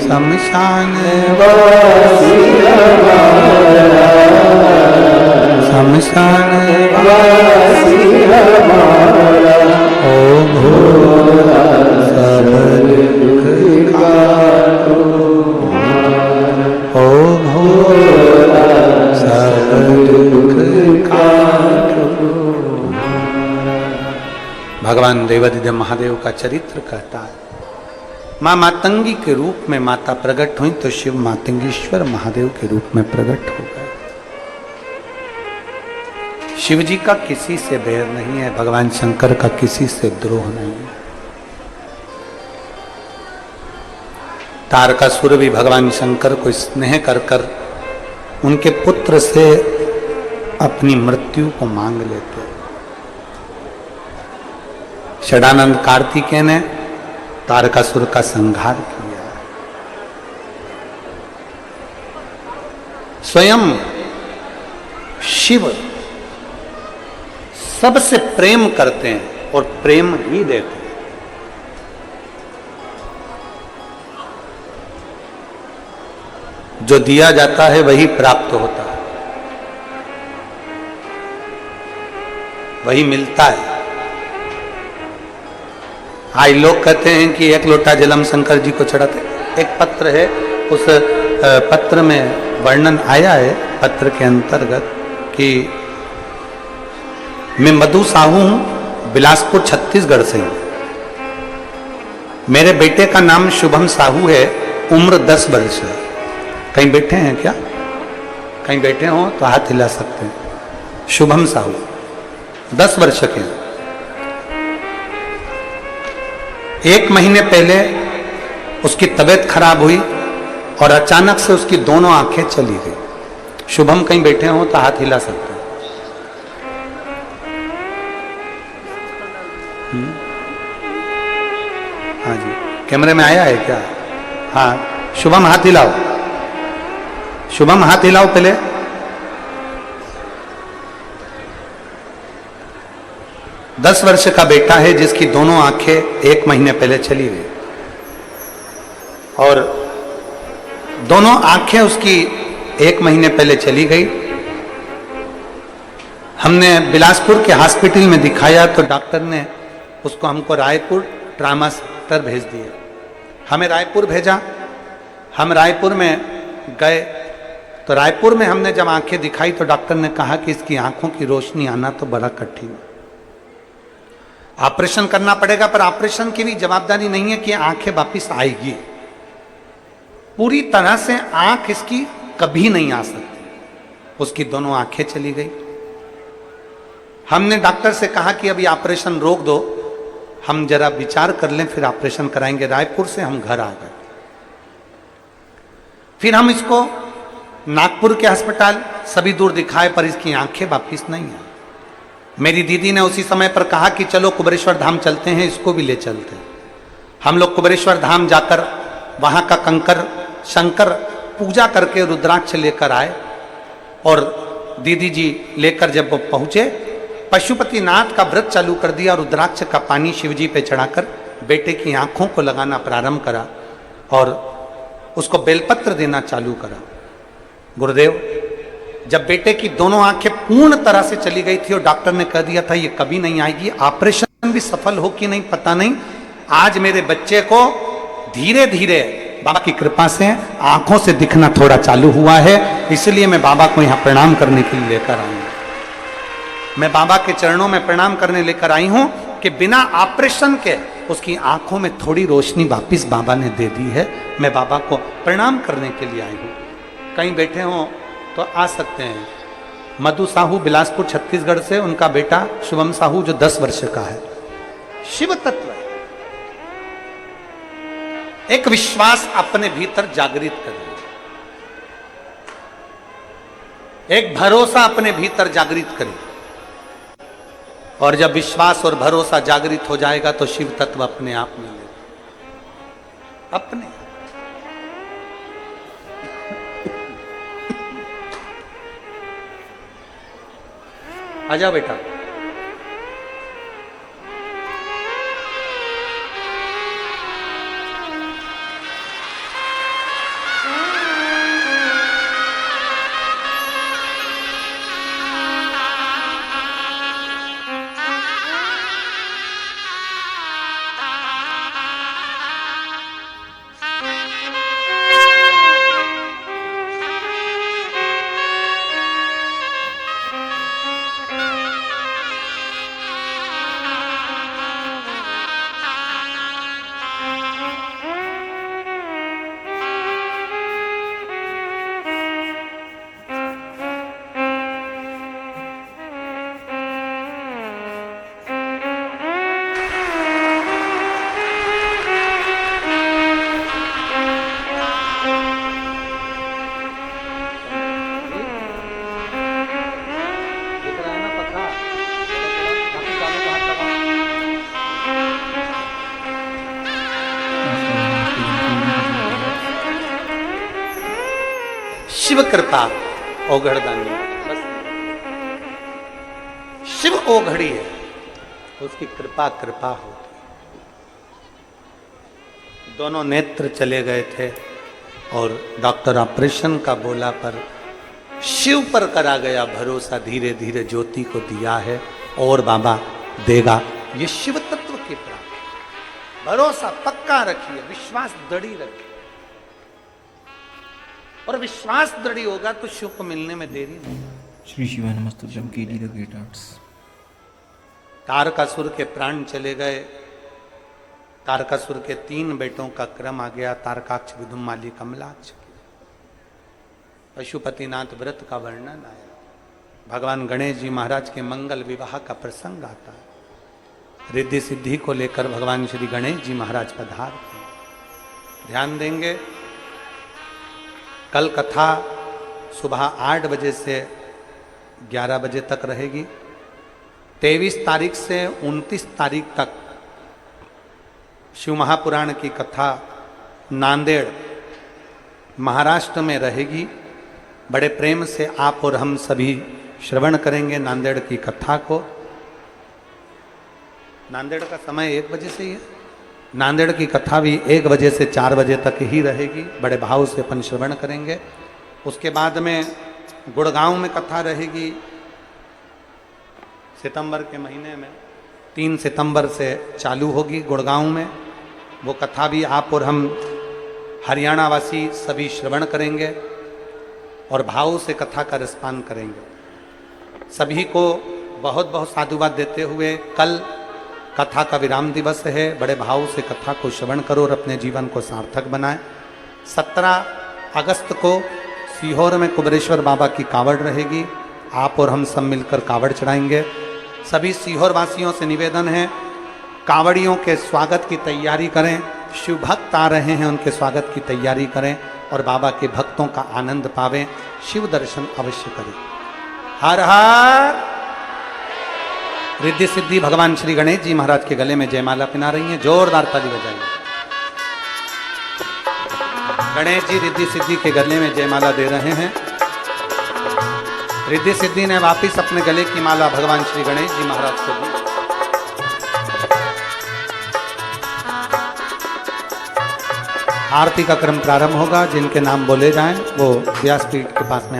शमशान वासी हमारा, शमशान वासी हमारा। ओ भोला सब दुख काटो हमारा, ओ भोला सब दुख काटो हमारा। भगवान देवादिदेव महादेव का चरित्र कहता है, माँ मातंगी के रूप में माता प्रकट हुई तो शिव मातंगीश्वर महादेव के रूप में प्रकट हो गए। शिव जी का किसी से बैर नहीं है, भगवान शंकर का किसी से द्रोह नहीं है। तारकासुर भी भगवान शंकर को स्नेह कर कर उनके पुत्र से अपनी मृत्यु को मांग लेते। षडानंद कार्तिकेय ने तारकासुर का संहार किया। स्वयं शिव सबसे प्रेम करते हैं और प्रेम ही देते हैं। जो दिया जाता है वही प्राप्त होता है, वही मिलता है। आज लोग कहते हैं कि एक लोटा जलम शंकर जी को चढ़ाते। एक पत्र है, उस पत्र में वर्णन आया है पत्र के अंतर्गत कि मैं मधु साहू हूं, बिलासपुर छत्तीसगढ़ से हूं। मेरे बेटे का नाम शुभम साहू है, उम्र 10 वर्ष है। कहीं बैठे हैं क्या? कहीं बैठे हो तो हाथ हिला सकते हैं। शुभम साहू 10 वर्ष के हैं। 1 महीने पहले उसकी तबीयत खराब हुई और अचानक से उसकी दोनों आंखें चली गई। शुभम कहीं बैठे हो तो हाथ हिला सकते हैं। हाँ जी, कैमरे में आया है क्या? हाँ, शुभम हाथ हिलाओ। शुभम हाथ हिलाओ पहले। दस वर्ष का बेटा है जिसकी दोनों आंखें 1 महीने पहले चली गई और दोनों आंखें उसकी 1 महीने पहले चली गई। हमने बिलासपुर के हॉस्पिटल में दिखाया तो डॉक्टर ने उसको हमको रायपुर ट्रामा सेंटर भेज दिया। हमें रायपुर भेजा। हम रायपुर में गए तो रायपुर में हमने जब आंखें दिखाई तो डॉक्टर ने कहा कि इसकी आंखों की रोशनी आना तो बड़ा कठिन है, ऑपरेशन करना पड़ेगा। पर ऑपरेशन की भी जवाबदारी नहीं है कि आंखें वापिस आएगी। पूरी तरह से आंख इसकी कभी नहीं आ सकती। उसकी दोनों आंखें चली गई। हमने डॉक्टर से कहा कि अभी ऑपरेशन रोक दो, हम जरा विचार कर लें फिर ऑपरेशन कराएंगे। रायपुर से हम घर आ गए। फिर हम इसको नागपुर के अस्पताल सभी दूर दिखाए पर इसकी आंखें वापिस नहीं आई। मेरी दीदी ने उसी समय पर कहा कि चलो कुबेरेश्वर धाम चलते हैं, इसको भी ले चलते हैं। हम लोग कुबेरेश्वर धाम जाकर वहां का शंकर पूजा करके रुद्राक्ष लेकर आए और दीदी जी लेकर जब वो पहुंचे, पशुपतिनाथ का व्रत चालू कर दिया। रुद्राक्ष का पानी शिवजी पे चढ़ाकर बेटे की आंखों को लगाना प्रारंभ करा और उसको बेलपत्र देना चालू करा। गुरुदेव, जब बेटे की दोनों आंखें पूर्ण तरह से चली गई थी और डॉक्टर ने कह दिया था ये कभी नहीं आएगी, ऑपरेशन भी सफल हो कि नहीं पता नहीं, आज मेरे बच्चे को धीरे धीरे बाबा की कृपा से आंखों से दिखना थोड़ा चालू हुआ है। इसलिए मैं बाबा को यहां प्रणाम करने के लिए लेकर आई हूं। मैं बाबा के चरणों में प्रणाम करने लेकर आई हूं कि बिना ऑपरेशन के उसकी आंखों में थोड़ी रोशनी वापिस बाबा ने दे दी है। मैं बाबा को प्रणाम करने के लिए आई हूं। कहीं बैठे हो तो आ सकते हैं। मधु साहू बिलासपुर छत्तीसगढ़ से, उनका बेटा शुभम साहू जो 10 वर्ष का है। शिव तत्व एक विश्वास अपने भीतर जागृत करिए, एक भरोसा अपने भीतर जागृत करिए और जब विश्वास और भरोसा जागृत हो जाएगा तो शिव तत्व अपने आप मिलेगा। अपने आ जाओ बेटा। शिव कृपा ओघड़दानी, बस शिव ओघड़ी है, उसकी कृपा कृपा होती। दोनों नेत्र चले गए थे और डॉक्टर ऑपरेशन का बोला पर शिव पर करा गया भरोसा, धीरे धीरे ज्योति को दिया है और बाबा देगा। ये शिव तत्व के प्राप्त भरोसा पक्का रखिए, विश्वास दृढ़ी रखिए, और विश्वास दृढ़ी होगा तो शिव को मिलने में देरी नहीं। श्री शिवाय नमस्तुभ्यं KD the great arts. Tarakasur के प्राण चले गए। तारकासुर के 3 बेटों का क्रम आ गया, तारकाक्ष, विदुमाली, कमलाक्ष। पशुपतिनाथ व्रत का वर्णन आया। भगवान गणेश जी महाराज के मंगल विवाह का प्रसंग आता है। रिद्धि सिद्धि को लेकर भगवान श्री गणेश जी महाराज पधारते हैं। ध्यान देंगे, कल कथा सुबह 8 बजे से 11 बजे तक रहेगी। 23 तारीख से 29 तारीख तक शिव महापुराण की कथा नांदेड़ महाराष्ट्र में रहेगी। बड़े प्रेम से आप और हम सभी श्रवण करेंगे नांदेड़ की कथा को। नांदेड़ का समय 1 बजे से ही है। नांदेड़ की कथा भी 1 बजे से 4 बजे तक ही रहेगी। बड़े भाव से अपन श्रवण करेंगे। उसके बाद में गुड़गांव में कथा रहेगी सितंबर के महीने में, 3 सितंबर से चालू होगी गुड़गांव में। वो कथा भी आप और हम हरियाणा वासी सभी श्रवण करेंगे और भाव से कथा का रसपान करेंगे। सभी को बहुत बहुत साधुवाद देते हुए, कल कथा का विराम दिवस है। बड़े भाव से कथा को श्रवण करो और अपने जीवन को सार्थक बनाएं। 17 अगस्त को सीहोर में कुबेरेश्वर बाबा की कावड़ रहेगी। आप और हम सब मिलकर कावड़ चढ़ाएंगे। सभी सीहोर वासियों से निवेदन है, कावड़ियों के स्वागत की तैयारी करें। शिव भक्त आ रहे हैं, उनके स्वागत की तैयारी करें और बाबा के भक्तों का आनंद पावें। शिव दर्शन अवश्य करें। हर हर। रिद्धि सिद्धि भगवान श्री गणेश जी महाराज के गले में जयमाला पहना रही हैं। जोरदार ताली बजाइए। गणेश जी रिद्धि सिद्धि के गले में जयमाला दे रहे हैं। रिद्धि सिद्धि ने वापिस अपने गले की माला भगवान श्री गणेश जी महाराज को दी। आरती का क्रम प्रारंभ होगा। जिनके नाम बोले जाएं वो व्यासपीठ के पास में